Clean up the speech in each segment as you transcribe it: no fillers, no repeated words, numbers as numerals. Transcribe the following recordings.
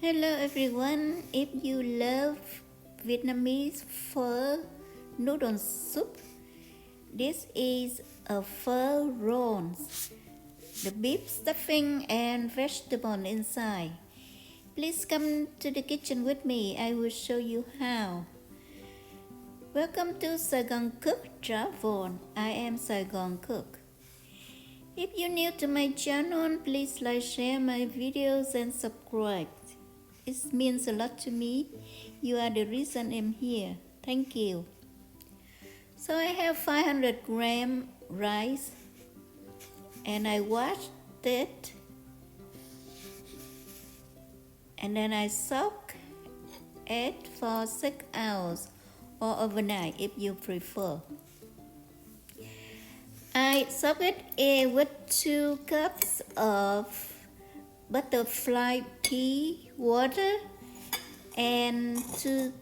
Hello everyone, if you love Vietnamese pho noodle soup, this is a pho rolls, the beef stuffing and vegetable inside. Please come to the kitchen with me, I will show you how. Welcome to Saigoncook Travel, I am Saigoncook. If you're new to my channel, please like, share my videos and subscribe. It means a lot to me. You are the reason I'm here. Thank you. So I have 500 gram rice and I washed it and then I soak it for 6 hours or overnight if you prefer. I soak it with 2 cups of butterfly pea water and 2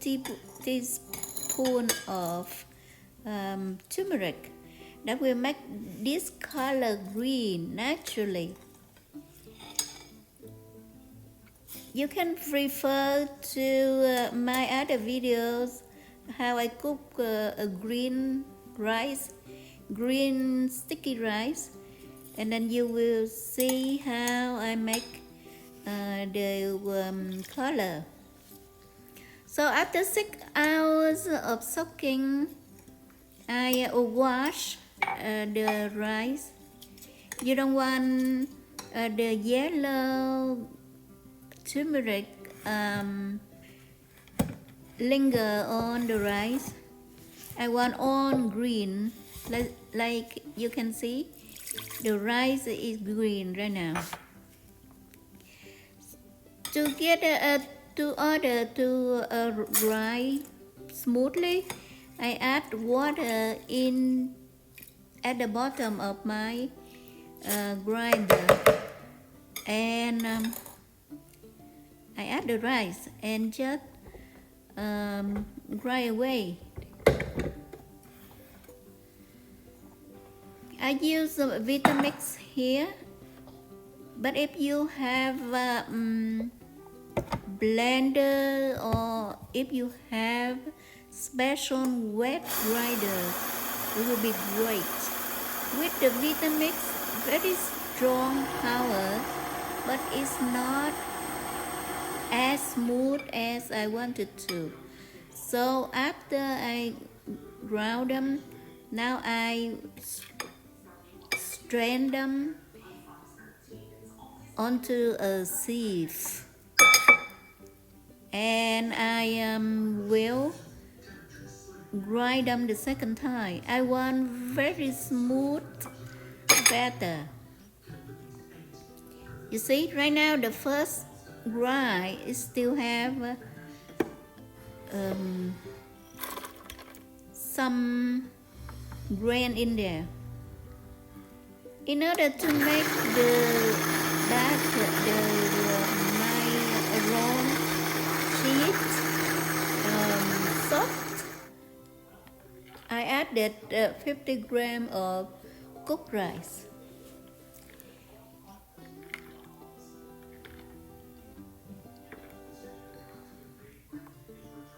teaspoons of turmeric that will make this color green naturally. You can refer to my other videos how I cook a green rice, green sticky rice, and then you will see how I make the color. So after 6 hours of soaking, I wash the rice. You don't want the yellow turmeric linger on the rice. I want all green, like you can see. The rice is green right now. To get to dry smoothly, I add water in at the bottom of my grinder, and I add the rice and just dry away. I use Vitamix here, but if you have blender or if you have special wet grinder, it will be great. With the Vitamix, very strong power, but it's not as smooth as I wanted to. So after I ground them, now I strain them onto a sieve, and I will grind them the second time. I want very smooth batter. You see, right now the first grind is still have some grain in there. In order to make the batter, my roll sheet soft, I added 50 grams of cooked rice.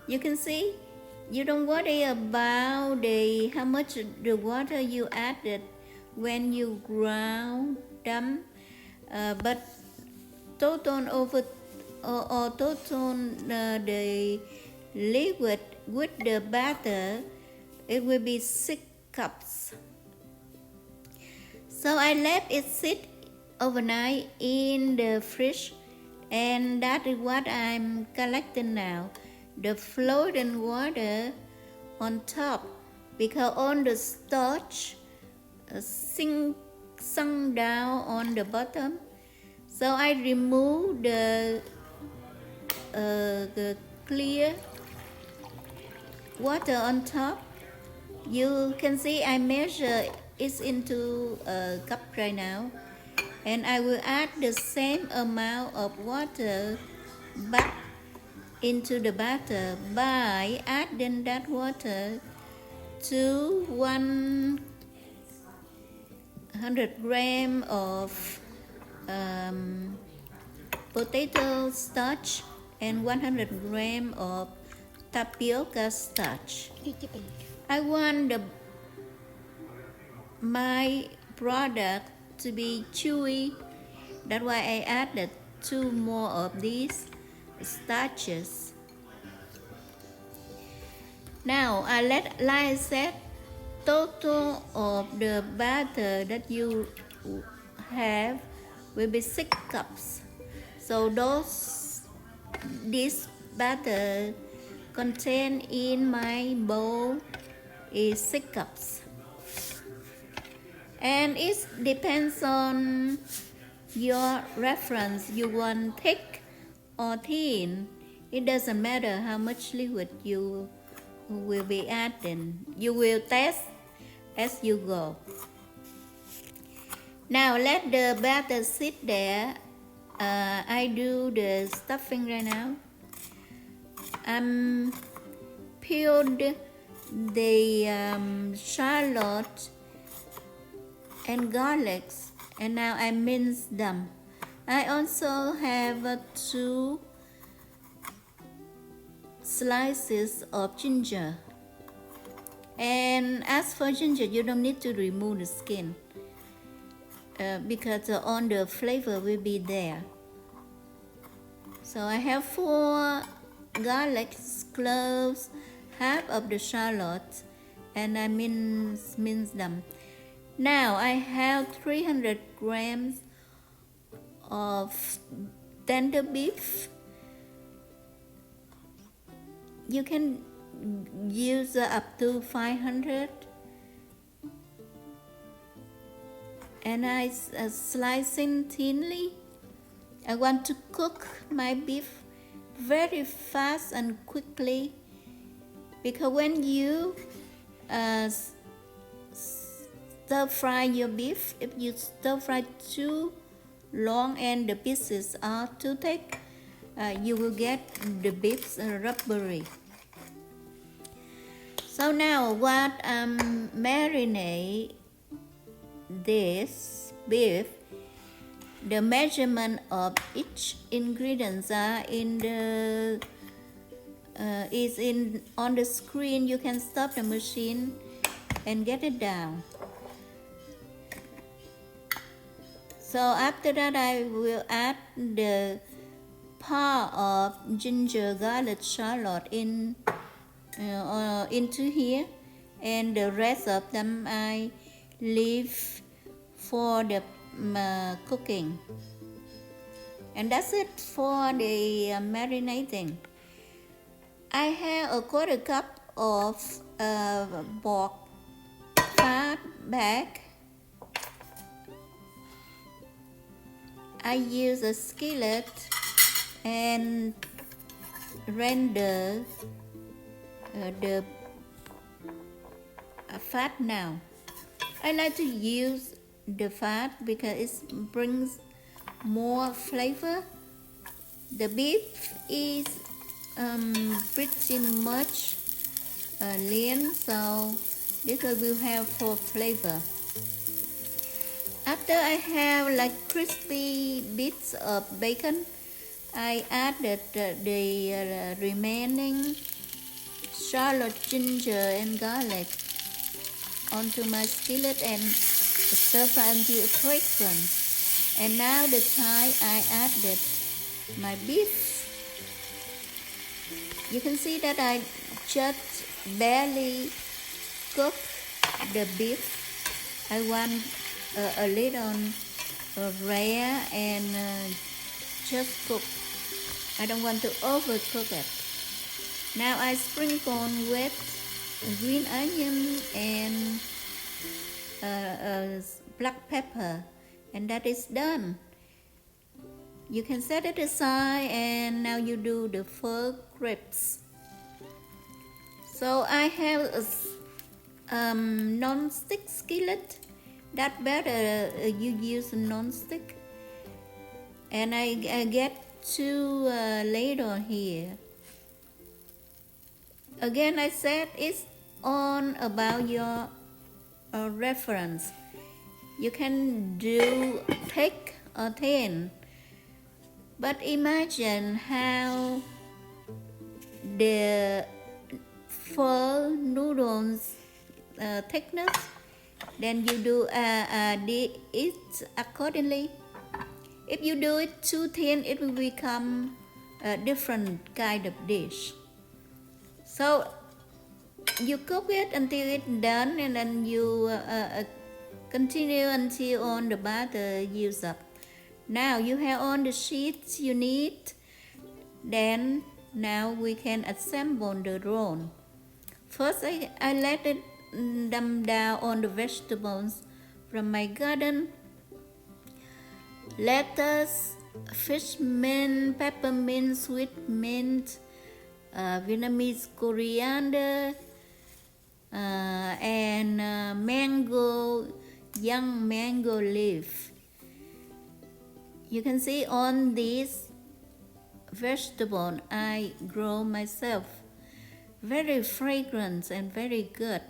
You can see, you don't worry about how much the water you added when you ground them, but total the liquid with the batter, it will be 6 cups. So I let it sit overnight in the fridge, and that is what I'm collecting now, the floating water on top, because all the starch sunk down on the bottom. So I remove the clear water on top. You can see I measure it into a cup right now, and I will add the same amount of water back into the batter by adding that water to 100 grams of potato starch and 100 grams of tapioca starch. I want my product to be chewy. That's why I added 2 more of these starches. Now, like I said, total of the batter that you have will be 6 cups. So this batter contained in my bowl is 6 cups. And it depends on your reference. You want thick or thin. It doesn't matter how much liquid you will be adding. You will test as you go. Now let the batter sit there. I do the stuffing right now. Peeled the shallot and garlics, and now I mince them. I also have 2 slices of ginger. And as for ginger, you don't need to remove the skin because all the flavor will be there. So I have 4 garlic cloves, half of the shallot, and I mince them. Now I have 300 grams of tender beef. You can use up to 500. And I slice it thinly. I want to cook my beef very fast and quickly, because when you stir fry your beef, if you stir fry too long and the pieces are too thick, you will get the beef rubbery. So now what marinate this beef, the measurement of each ingredients are in the on the screen. You can stop the machine and get it down. So after that, I will add the part of ginger, garlic, shallot into here, and the rest of them I leave for the cooking. And that's it for the marinating. I have a 1/4 cup of pork fat back. I use a skillet and render the fat now. I like to use the fat because it brings more flavor. The beef is pretty much lean, so this will have for flavor. After I have like crispy bits of bacon, I added the remaining shallot, ginger, and garlic onto my skillet and stir fry until it fragrant. And now the time I added my beef. You can see that I just barely cook the beef. I want a little rare and just cook. I don't want to overcook it. Now I sprinkle with green onion and black pepper, and that is done. You can set it aside, and now you do the fur ribs. So I have a non-stick skillet. That better you use a non-stick. And I get 2 ladle here. Again, I said it's on about your reference. You can do thick or thin, But imagine how the full noodles thickness, then you do it accordingly. If you do it too thin, it will become a different kind of dish. So you cook it until it's done, and then you continue until all the butter used up. Now you have all the sheets you need. Then now we can assemble the roll. First I let it dump down on the vegetables from my garden. Lettuce, fish mint, peppermint, sweet mint, Vietnamese coriander, and mango, young mango leaf. You can see on these vegetables I grow myself. Very fragrant and very good.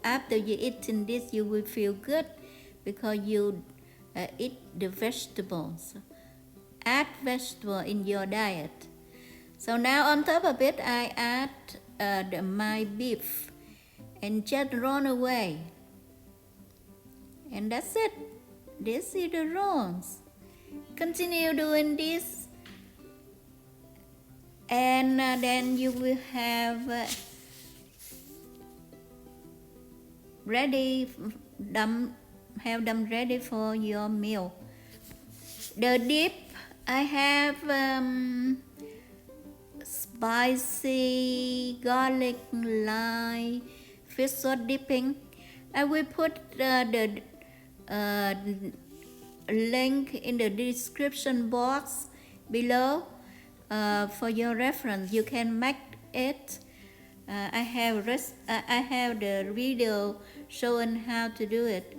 After you eating this, you will feel good because you eat the vegetables. Add vegetable in your diet. So now on top of it, I add my beef and just roll away. And that's it. This is the rolls. Continue doing this, and then you will have them ready for your meal. The dip, I have spicy garlic lime fish sauce dipping. I will put the link in the description box below for your reference. You can make it. I have the video showing how to do it.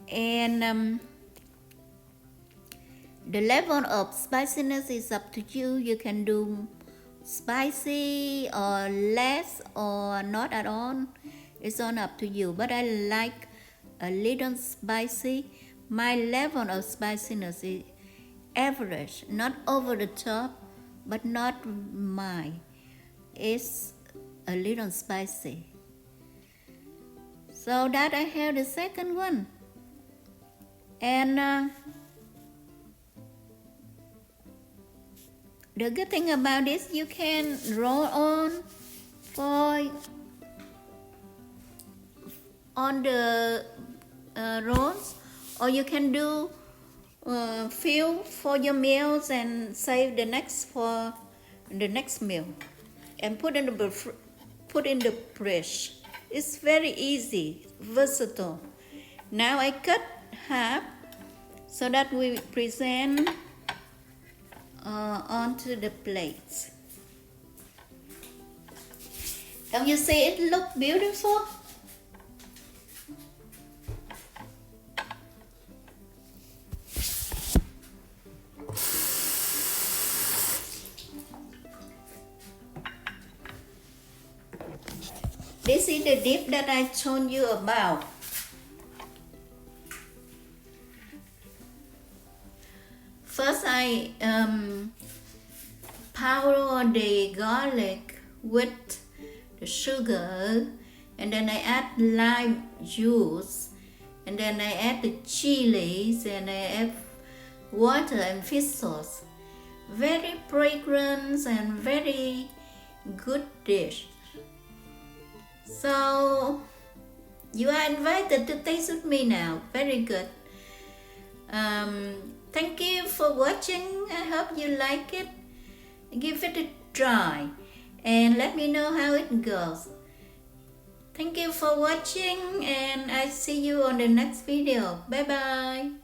And the level of spiciness is up to you. You can do spicy or less or not at all. It's all up to you. But I like a little spicy. My level of spiciness is average, not over the top, but not mild. It's a little spicy. So that I have the second one. And the good thing about this, you can roll on the rolls, or you can do fill for your meals and save the next for the next meal, and put in the fridge. It's very easy, versatile. Now I cut half so that we present onto the plates. Don't you see it look beautiful? This is the dip that I told you about. First I powder the garlic with the sugar, and then I add lime juice, and then I add the chilies, and I add water and fish sauce. Very fragrant and very good dish. So you are invited to taste with me now. Very good. Thank you for watching. I hope you like it. Give it a try and let me know how it goes. Thank you for watching, and I see you on the next video. Bye bye.